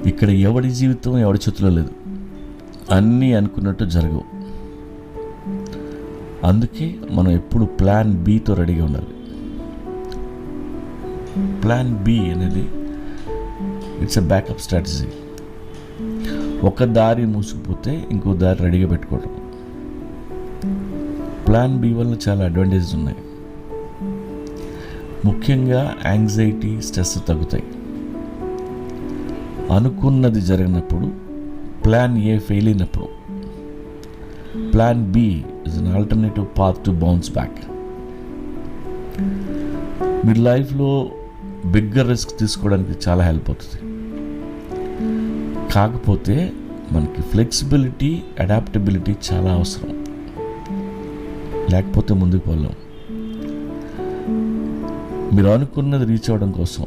ఇక్కడ ఎవడి జీవితం ఎవడి చేతిలో లేదు. అన్నీ అనుకున్నట్టు జరగవు. అందుకే మనం ఎప్పుడు ప్లాన్ బితో రెడీగా ఉండాలి. ప్లాన్ బి అనేది ఇట్స్ ఎ బ్యాకప్ స్ట్రాటజీ. ఒక దారి మూసుకుపోతే ఇంకో దారి రెడీగా పెట్టుకోవడం. ప్లాన్ బి వల్ల చాలా అడ్వాంటేజెస్ ఉన్నాయి. ముఖ్యంగా యాంగ్జైటీ, స్ట్రెస్ తగ్గుతాయి. అనుకున్నది జరిగినప్పుడు, ప్లాన్ ఏ ఫెయిల్ అయినప్పుడు, plan B is an alternative path to bounce back. మీ లైఫ్లో బిగ్గర్ రిస్క్ తీసుకోవడానికి చాలా హెల్ప్ అవుతుంది. కాకపోతే మనకి ఫ్లెక్సిబిలిటీ, అడాప్టబిలిటీ చాలా అవసరం. లేకపోతే ముందుకు పోలేం. మీరు అనుకున్నది రీచ్ అవ్వడం కోసం